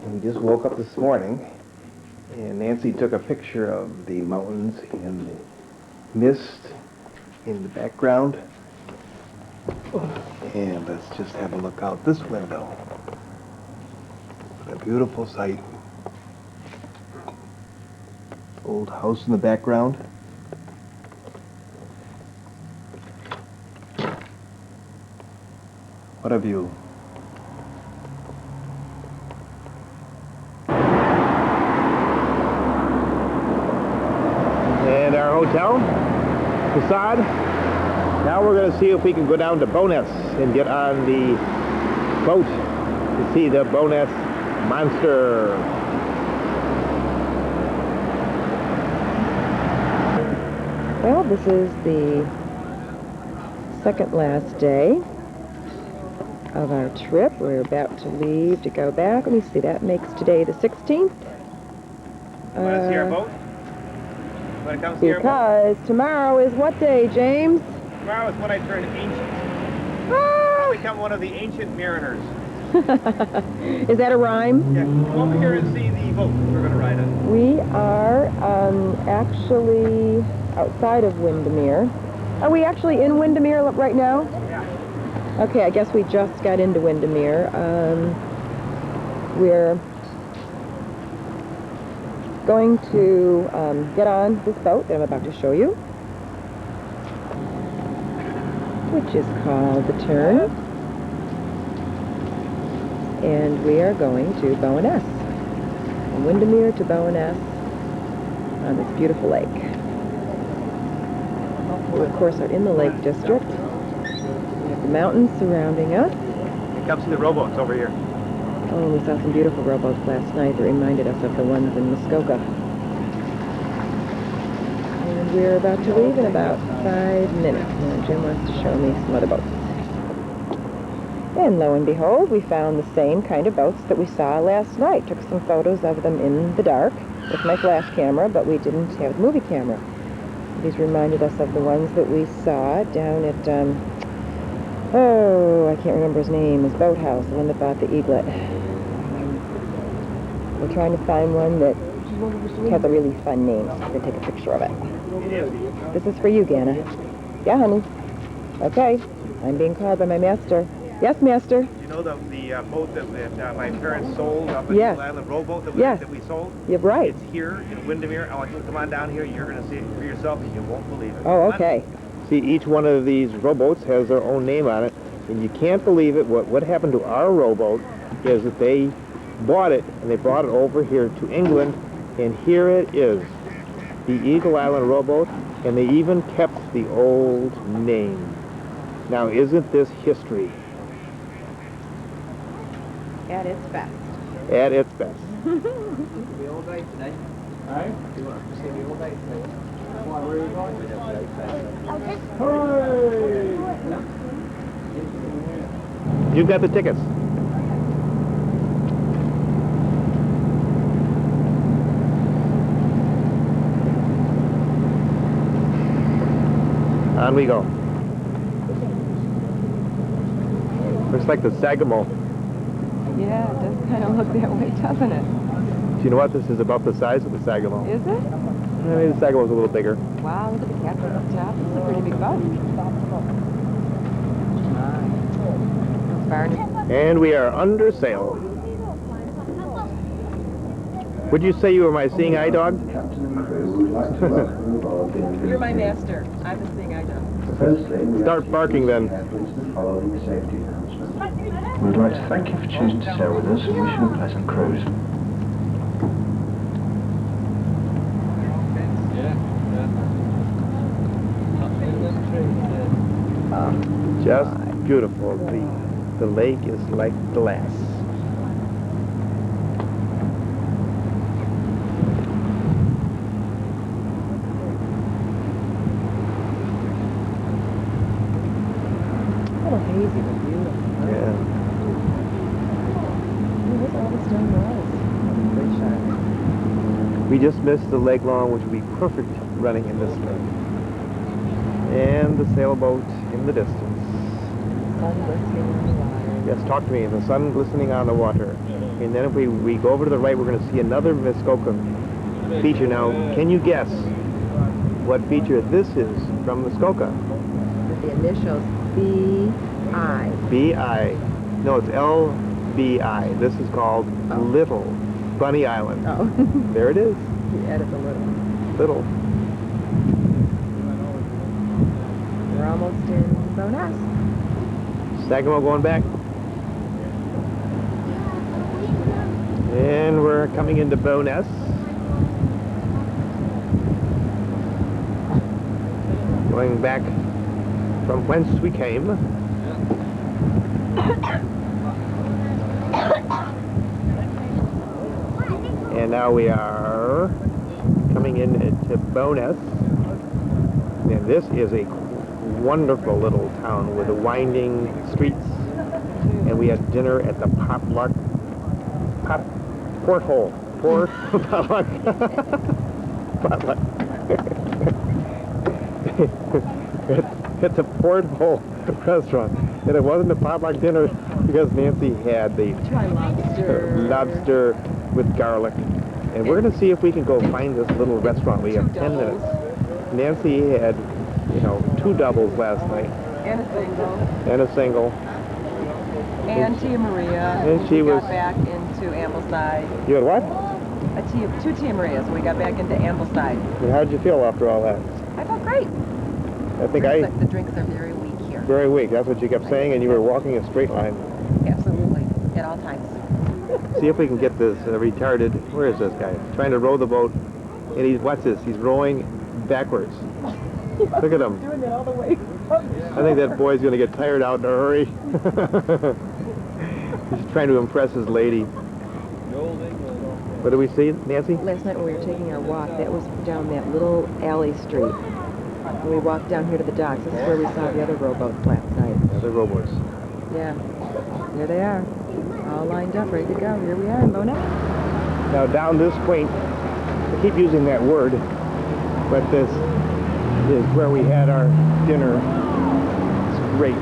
And we just woke up this morning, and Nancy took a picture of the mountains and the mist in the background. And let's just have a look out this window. What a beautiful sight. Old house in the background. What a view. And our hotel facade. Now we're going to see if we can go down to Bowness and get on the boat to see the Bowness Monster. Well, this is the second last day of our trip. We're about to leave to go back. Let me see, that makes today the 16th. You want to see our boat? You want to come see our boat? Because tomorrow is what day, James? Tomorrow is when I turn ancient. I'll become one of the ancient mariners. Is that a rhyme? Yeah, come over here and see the boat we're going to ride on. We are actually outside of Windermere. Are we actually in Windermere right now? Yeah. Okay, I guess we just got into Windermere. We're going to get on this boat that I'm about to show you, which is called the Tern. And we are going to Bowness. From Windermere to Bowness on this beautiful lake. We, of course, are in the Lake District. We have the mountains surrounding us. You come see the rowboats over here. Oh, we saw some beautiful rowboats last night that reminded us of the ones in Muskoka. And we're about to leave in about 5 minutes. Now Jim wants to show me some other boats. And lo and behold, we found the same kind of boats that we saw last night. Took some photos of them in the dark with my flash camera, but we didn't have the movie camera. These reminded us of the ones that we saw down at, oh, I can't remember his name, his boathouse, the one that bought the Eaglet. We're trying to find one that has a really fun name, so we're going to take a picture of it. This is for you, Ganna. Yeah, honey. Okay, I'm being called by my master. Yes, master. You know the boat that my parents sold up at Yes. Eagle Island, rowboat that Yes. we sold? You're right. It's here in Windermere. I want you to come on down here. You're going to see it for yourself and you won't believe it. Oh, okay. See, each one of these rowboats has their own name on it, and you can't believe it. What happened to our rowboat is that they bought it, and they brought it over here to England, and here it is, the Eagle Island rowboat, and they even kept the old name. Now, isn't this history? At its best. At its best. The all day today. Hey? You want to see the all day today? Why, where are you going? Hooray! You've got the tickets. On we go. Looks like the Sagamo. Yeah, it does kind of look that way, doesn't it? Do you know what? This is about the size of the Sagamo. Is it? Maybe the Sagamo's a little bigger. Wow, look at the captain up top. It's a pretty big boat. And we are under sail. Would you say you were my seeing eye dog? You're my master. I'm the seeing eye dog. Start barking then. We'd like to thank you for choosing to sail with us and wish you a pleasant cruise. Just beautiful. The lake is like glass. A little hazy, but beautiful. Yeah. Look at all the stone walls. Great shot. We just missed the leg long, which would be perfect running in this lake. And the sailboat in the distance. Sun glistening on the water. Yes, talk to me. The sun glistening on the water. And then if we go over to the right, we're going to see another Muskoka feature. Now, can you guess what feature this is from Muskoka? With the initials B.I. B.I. No, it's L.B.I. This is called Little Bunny Island. Oh. There it is. You added the little. Little. We're almost in Bowness. Sagamo going back. And we're coming into Bowness. Going back from whence we came. And now we are coming into Bowness. And this is a wonderful little town with the winding streets. And we had dinner at the Porthole. Potluck. Potluck. At the Porthole restaurant. And it wasn't a potluck dinner because Nancy had the lobster with garlic. And we're going to see if we can go find this little restaurant. We have 10 minutes. Nancy had, 2 doubles last night. And a single. And a single. And Tia Maria. And she we was... got back into Ambleside. You had what? Two Tia Marias. We got back into Ambleside. And how did you feel after all that? I felt great. I think The drinks are very weak here. Very weak. That's what you kept saying, and you were walking a straight line. Absolutely. at all times. See if we can get this retarded. Where is this guy? Trying to row the boat, and he's, what's this? He's rowing backwards. Look at him. Doing it all the way. I think that boy's going to get tired out in a hurry. He's trying to impress his lady. What do we see, Nancy? Last night when we were taking our walk, that was down that little alley street. When we walked down here to the docks, this is where we saw the other rowboats last night. The rowboats. Yeah. There they are. All lined up, ready to go. Here we are in Bona. Now down this quaint, I keep using that word, but this is where we had our dinner. It's a great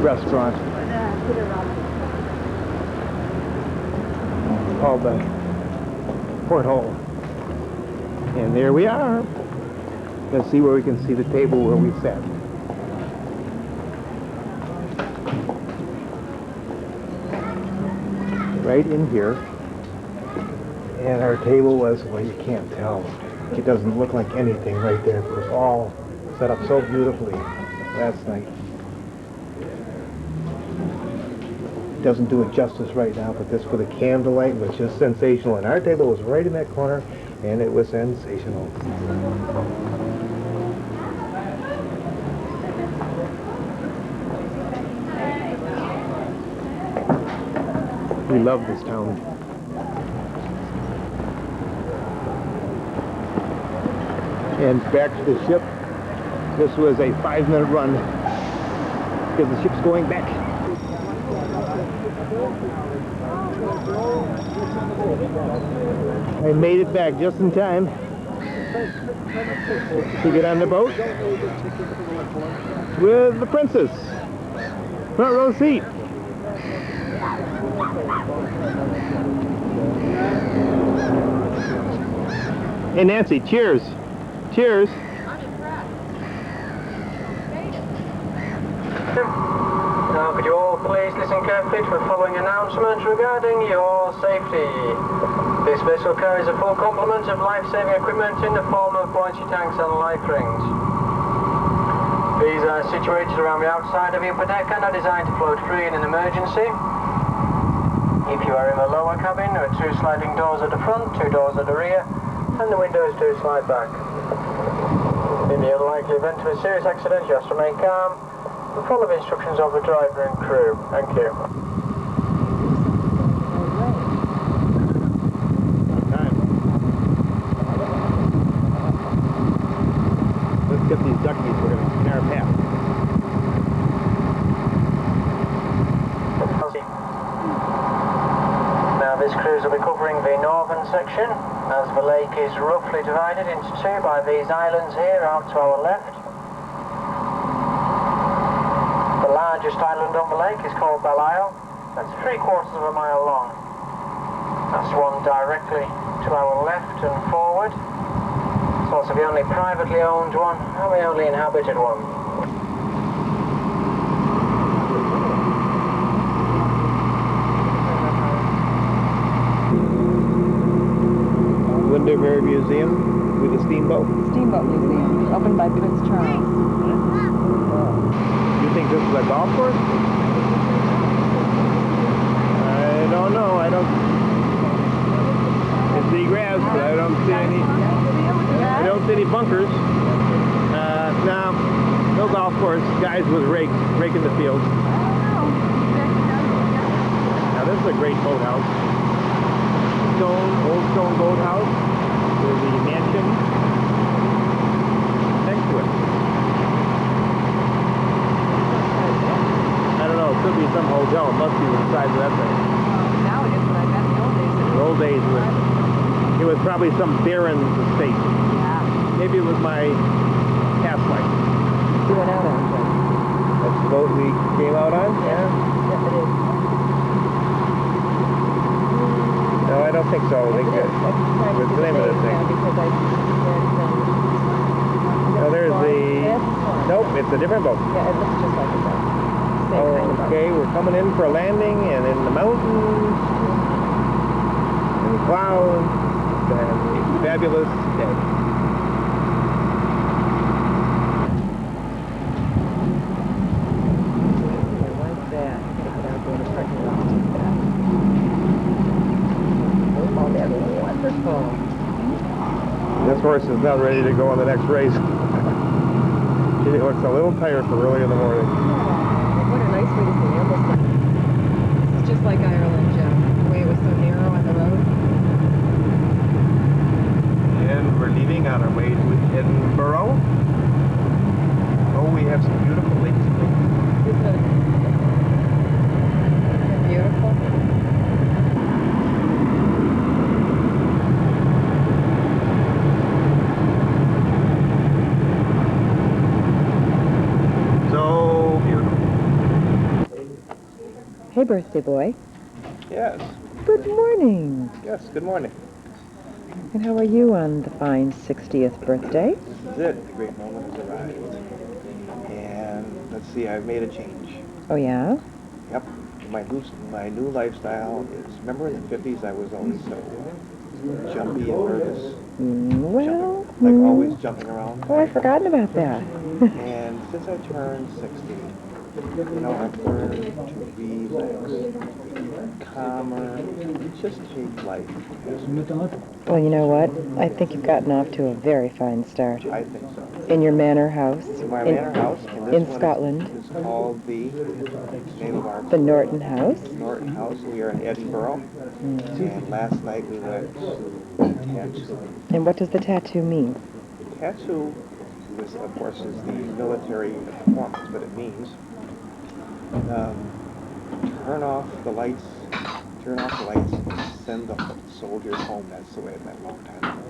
restaurant. It's called the Porthole. And there we are. Let's see where we can see the table where we sat. Right in here. And our table was, well, you can't tell. It doesn't look like anything right there. It was all set up so beautifully last night. It doesn't do it justice right now, but this with the candlelight was just sensational. And our table was right in that corner, and it was sensational. We love this town. And back to the ship. This was a 5-minute run because the ship's going back. I made it back just in time to get on the boat with the princess. Front row seat. Hey Nancy, cheers. Cheers. Now could you all please listen carefully to the following announcement regarding your safety. This vessel carries a full complement of life-saving equipment in the form of buoyancy tanks and life rings. These are situated around the outside of the upper deck and are designed to float free in an emergency. If you are in the lower cabin, there are 2 sliding doors at the front, 2 doors at the rear, and the windows do slide back. In the unlikely event of a serious accident, just remain calm and follow the instructions of the driver and crew. Thank you. Let's get these duckies. We're going to clean our path. Now this cruise will be covering the northern section, as the lake is roughly divided into 2 by these islands here out to our left. The largest island on the lake is called Belle Isle. That's 3/4 of a mile long. That's one directly to our left and forward. It's also the only privately owned one and the only inhabited one. Windermere Museum with a steamboat. Steamboat Museum, opened by Prince Charles. You think this is a golf course? I don't know. I don't. It's the grass, but I don't see any. I don't see any bunkers. No, no golf course. Guys with rakes raking the field. Now this is a great boathouse. Old stone boathouse with the mansion next to it. I don't know, it could be some hotel. It must be the size of that thing. Now it is, but I bet in the old days. In the old days it was probably some baron's estate. Yeah. Maybe it was my past life. You went out on it. That's the boat we came out on? Yeah. Yes, it is. No, I don't think so. I think what's the name of this thing? No, there's the... Nope, it's a different boat. Yeah, it looks just like a boat. Same kind of boat. Okay, we're coming in for a landing, and in the mountains, and the clouds, and a fabulous day. Like that. Get out there in the parking lot. horse is not ready to go on the next race. She looks a little tired for early in the morning. What a nice way to see Ambleston. It's just like Ireland, Jeff. The way it was so narrow on the road. And we're leaving on our way to Edinburgh. Oh, we have some beautiful lakes. Isn't it beautiful? So beautiful. Hey, birthday boy. Yes. Good morning. Yes, good morning. And how are you on the fine 60th birthday? This is it. The great moment has arrived. And let's see, I've made a change. Oh, yeah? Yep. My new lifestyle is, remember in the 50s I was always so jumpy and nervous? Well... Always jumping around. Oh, I've forgotten about that. And since I turned 60, I've learned to relax, calmer, just take life. Well, you know what? I think you've gotten off to a very fine start. I think so. In your manor house. My manor house. And this in one Scotland. is called the name of our The Norton House. Norton House. We are in Edinburgh. And last night we went to Tattoo. And what does the tattoo mean? Tattoo, is, of course, is the military performance, but it means turn off the lights, and send the soldiers home. That's the way it went a long time ago.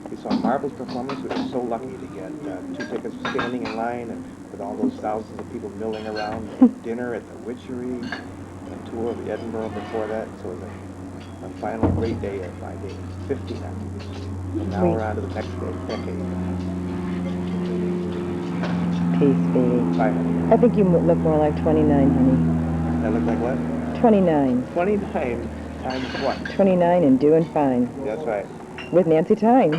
We saw a marvelous performance. We were so lucky to get 2 tickets standing in line, and with all those thousands of people milling around, dinner at the Witchery, and tour of Edinburgh before that. So it was a final great day of my day. 50 now. And now we're on to the next decade. Peace, baby. Bye, honey. I think you look more like 29, honey. I look like what? 29. 29 times what? 29 and doing fine. That's right. With Nancy Tyne.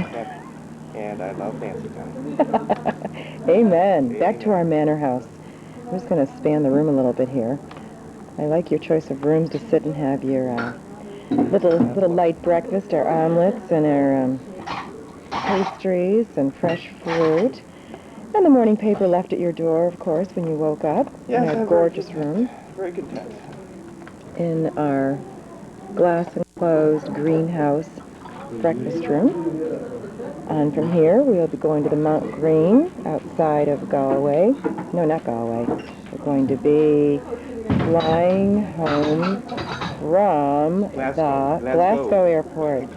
And I love Nancy Tyne. Amen. Back to our manor house. I'm just going to span the room a little bit here. I like your choice of rooms to sit and have your little light breakfast, our omelets and our pastries and fresh fruit. And the morning paper left at your door, of course, when you woke up. Yes, in our gorgeous room. Very content. In our glass enclosed greenhouse breakfast room. And from here, we'll be going to the Mount Green outside of Galway. No, not Galway. We're going to be flying home from Glasgow Airport.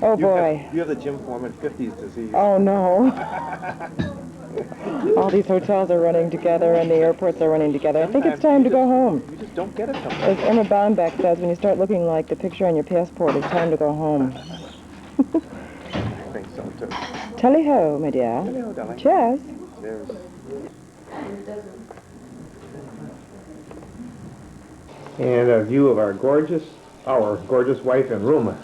Oh, boy. You have the Jim Foreman 50s disease. Oh, no. All these hotels are running together and the airports are running together. I think it's time to go home. You just don't get it sometimes. As Emma Baumbach says, when you start looking like the picture on your passport, it's time to go home. I think so, too. Tally-ho, my dear. Tally-ho, darling. Cheers. Cheers. And a view of our gorgeous wife and room.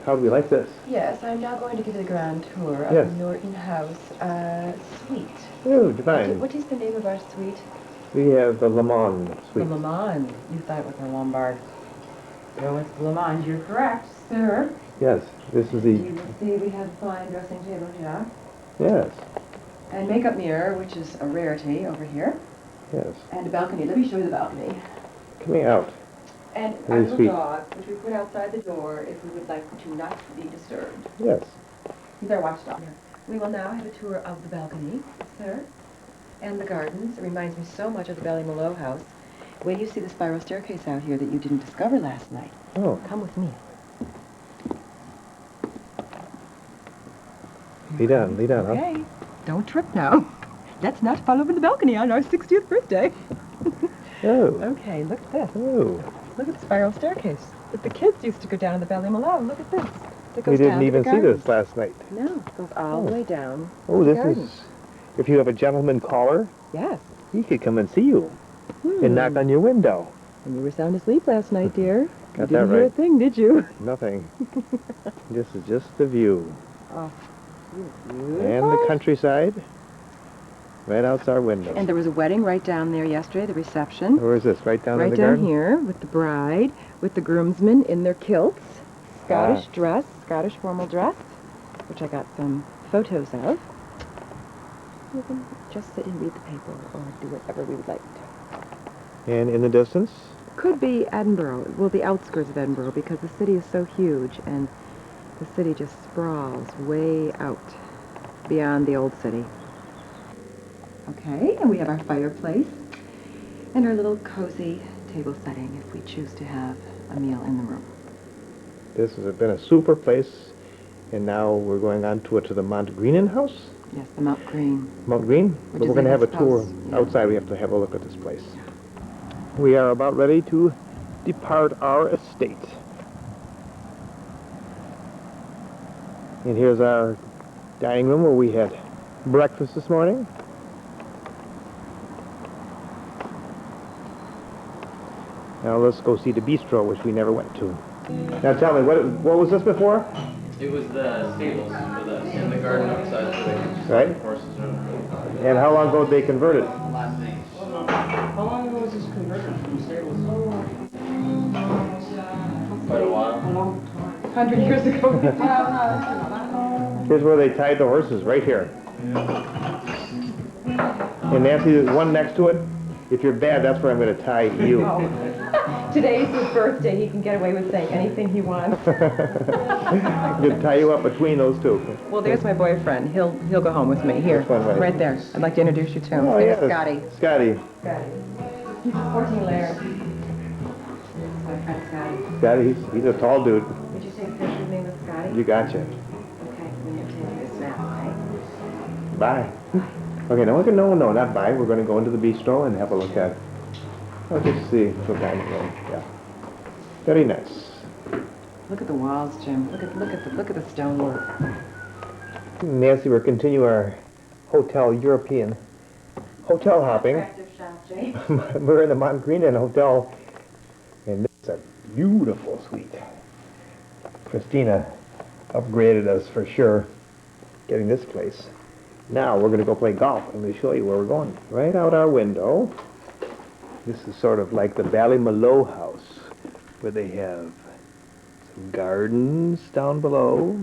How do we like this? Yes, I'm now going to give you the grand tour of Yes. the Norton House suite. Oh, divine. What is the name of our suite? We have the Le Mans The suite. Le Mans. You thought it was the Lombard. No, it's the Le Mans. You're correct, sir. Yes, this is the... You will see we have a fine dressing table here. Yes, And makeup mirror, which is a rarity over here. yes. And a balcony. Let me show you the balcony. Coming out. And Very our little sweet. dog, which we put outside the door if we would like to not be disturbed. Yes. He's our watchdog. We will now have a tour of the balcony, sir, and the gardens. It reminds me so much of the Ballymaloe house. Wait till you see the spiral staircase out here that you didn't discover last night. Oh. Come with me. Lead on, huh? Okay. Don't trip now. Let's not fall over the balcony on our 60th birthday. Oh. Okay, look at this. Oh. Look at the spiral staircase that the kids used to go down in the Ballymaloe. Look at this. That goes We didn't down to even the see gardens. this last night. No, it goes all the way down. Oh, to the this gardens. is... If you have a gentleman caller, Yes. he could come and see you and knock on your window. And you were sound asleep last night, dear. Got you didn't that hear a right. thing, did you? Nothing. This is just the view. Oh. And the countryside right outside our window. And there was a wedding right down there yesterday, the reception. Where is this? Right down in Right the down garden? here with the bride, with the groomsmen in their kilts, Scottish dress, Scottish formal dress. which I got some photos of. We can just sit and read the paper or do whatever we would like. And in the distance? Could be Edinburgh, well, the outskirts of Edinburgh, because the city is so huge and the city just sprawls way out beyond the old city. Okay, and we have our fireplace and our little cozy table setting if we choose to have a meal in the room. This has been a super place, and now we're going on to the Mount Greenan house. Yes, the Mount Green. Mount Green? Which But is we're going to in have a this tour house, yeah. outside. We have to have a look at this place. We are about ready to depart our estate. And here's our dining room where we had breakfast this morning. Now let's go see the bistro, which we never went to. Now tell me, what was this before? It was the stables for the in the garden outside so they could just Right. let the horses run. And how long ago did they convert it? How long ago was this converted from stables? Quite a while. 100 years ago. Here's where they tied the horses, right here. And Nancy, there's one next to it. If you're bad, that's where I'm going to tie you. Today's his birthday. He can get away with saying anything he wants. I'm going to tie you up between those two. Well, there's my boyfriend. He'll go home with me. Here, Which one, right? right there. I'd like to introduce you to him. Oh, His name yeah. is Scotty. Scotty. Scotty. He's a sporting laird. My friend Scotty. Scotty, he's a tall dude. Would you say his name was Scotty? You gotcha. Okay, when you're taking this now, okay? Bye. Okay, no, not bye. We're going to go into the bistro and have a look at it. I'll just see the dining room. Yeah. Very nice. Look at the walls, Jim. Look at the stonework. Nancy, we're continuing our hotel European hotel hopping. We're in the Mount Greenan Hotel, and this is a beautiful suite. Christina upgraded us for sure, getting this place. Now we're going to go play golf. I'm going to show you where we're going. Right out our window. This is sort of like the Ballymaloe house, where they have some gardens down below.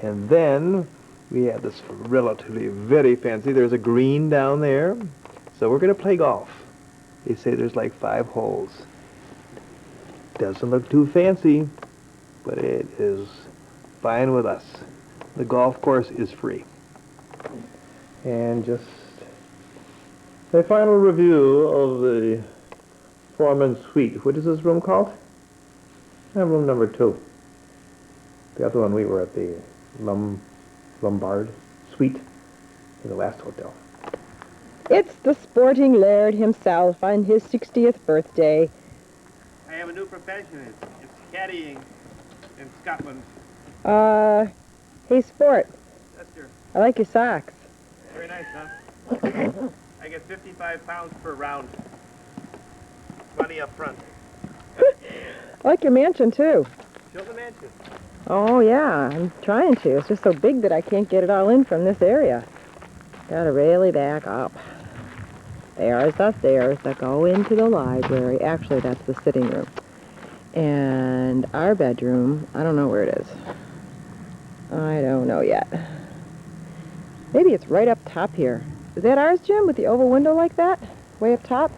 And then we have this relatively very fancy, there's a green down there. So we're going to play golf. They say there's like 5 holes. Doesn't look too fancy, but it is fine with us. The golf course is free. And just a final review of the Foreman Suite. What is this room called? Room number 2. The other one we were at the Lombard Suite in the last hotel. It's the sporting laird himself on his 60th birthday. I have a new profession. It's caddying in Scotland. Hey, Sport. Yes, sir. I like your socks. Very nice, huh? I get 55 pounds per round. Money up front. I like your mansion, too. Show the mansion. Oh, yeah, I'm trying to. It's just so big that I can't get it all in from this area. Gotta really back up. There's the stairs that go into the library. Actually, that's the sitting room. And our bedroom, I don't know where it is. I don't know yet. Maybe it's right up top here. Is that ours, Jim, with the oval window like that? Way up top?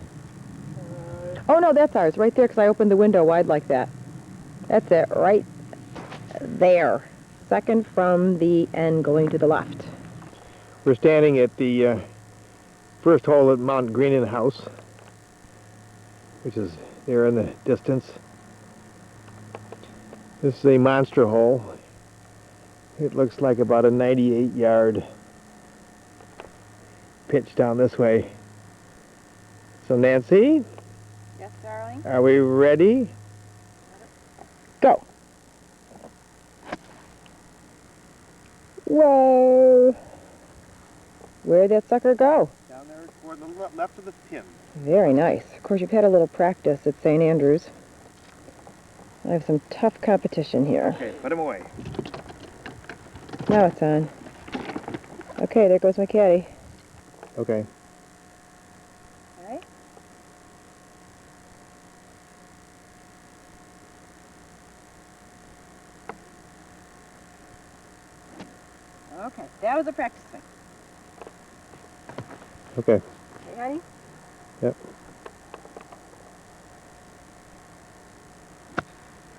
Oh, no, that's ours, right there, because I opened the window wide like that. That's it, right there. Second from the end going to the left. We're standing at the first hole at Mount Greenan House, which is there in the distance. This is a monster hole. It looks like about a 98-yard pitch down this way. So Nancy? Yes, darling? Are we ready? Go. Whoa. Where'd that sucker go? Down there toward the left of the pin. Very nice. Of course, you've had a little practice at St. Andrews. I have some tough competition here. Okay, put him away. Now it's on. Okay, there goes my caddy. Okay. All right. Okay, that was a practice thing. Okay. Okay, honey? Yep.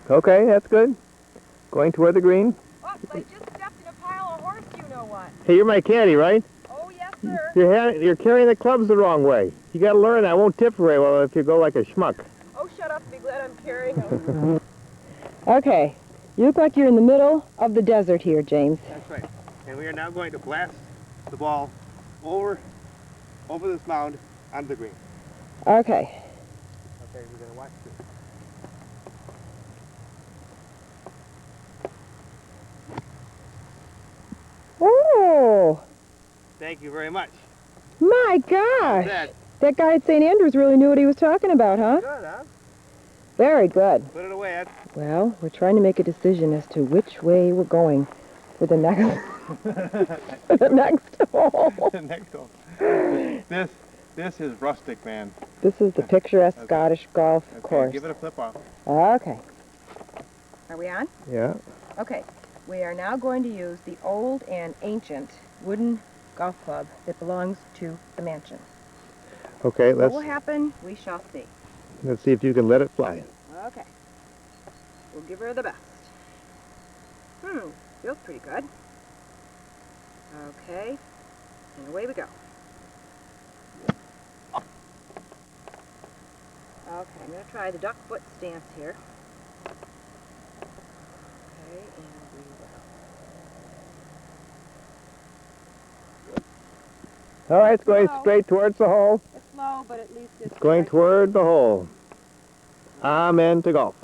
Okay, that's good. Going toward the green. Oh, I just stepped in a pile of horse, you know what. Hey, you're my caddy, right? Oh, yes, sir. You're carrying the clubs the wrong way. You got to learn that. I won't tip very well if you go like a schmuck. Oh, shut up. Be glad I'm carrying them. Okay. You look like you're in the middle of the desert here, James. That's right. And we are now going to blast the ball over this mound onto the green. Okay. Okay, we're going to watch this. Oh, Thank you very much. my gosh. That. That guy at St. Andrews really knew what he was talking about, huh? Good, huh? Very good. Put it away, Ed. Well, we're trying to make a decision as to which way we're going for the next for the next hole. The next hole. This is rustic, man. This is the picturesque Scottish golf Okay, course. give it a flip off. Okay. Are we on? Yeah. Okay. We are now going to use the old and ancient wooden golf club that belongs to the mansion. Okay, What will happen, we shall see. let's see if you can let it fly. Okay. We'll give her the best. Feels pretty good. Okay. And away we go. Okay, I'm going to try the duck foot stance here. Okay, and we will. All right, it's going straight towards the hole. It's slow, but at least it's Going toward the hole. Amen to golf.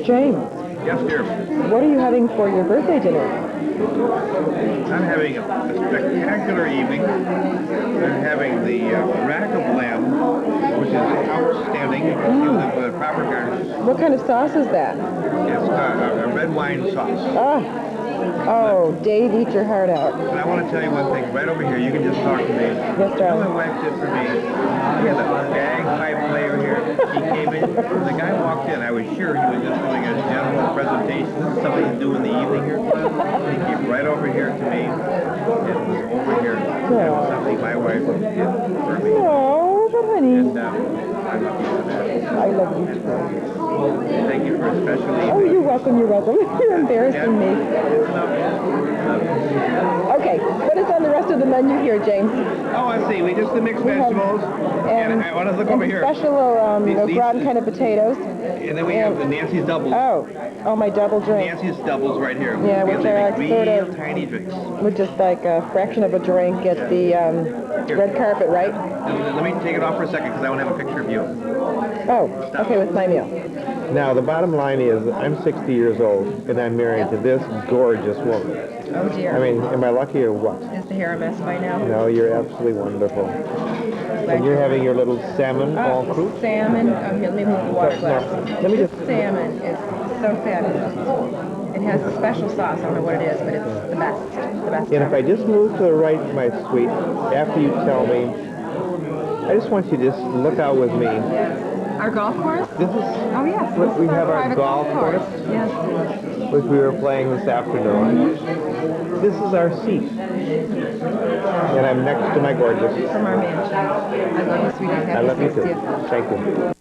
James, Yes, dear. what are you having for your birthday dinner? I'm having a spectacular evening. I'm having the rack of lamb, which is outstanding. You can with proper garnish. What kind of sauce is that? It's a red wine sauce. Oh, Dave, eat your heart out. And I want to tell you one thing. Right over here, you can just talk to me. Yes, You know darling. what my wife did for me? We had a bagpipe player here. He came in. When the guy walked in, I was sure he was just doing a general presentation. This is something to do in the evening here. He came right over here to me. It was over here. That was something my wife did for me. Oh, but honey. And I love you for that. I love you too. Thank you for a special evening. Oh, you're welcome, you're welcome. You're embarrassing me. Okay, what is on the rest of the menu here, James? Oh, I see. We just the mixed vegetables. And I want to look over here. Special These- gratin kind of potatoes. And then we have the Nancy's doubles. Oh, my double drink. Nancy's doubles right here. Yeah, We which have are the like real sort of- tiny drinks. With just like a fraction of a drink at the red carpet, right? Let me take it off for a second because I want to have a picture of you. Oh, okay, with my meal. Now, the bottom line is I'm 60 years old, and I'm married to this gorgeous woman. Oh, dear. I mean, am I lucky or what? Is the hair a mess by now? No, you're absolutely wonderful. And you're having your little salmon all fruit? Salmon. Oh, here, let me move the water glass. Let me just... Salmon is so fabulous. It has a special sauce. I don't know what it is, but it's the best. The best. And if I just move to the right, my sweet, after you tell me, I just want you to just look out with me. Our golf course? This is, Oh, yes. we This is have our private golf course, Yes. which we were playing this afternoon. This is our seat. And I'm next to my gorgeous. From our mansion. I love you, sweetie. I love you Happy too. 60th. Thank you.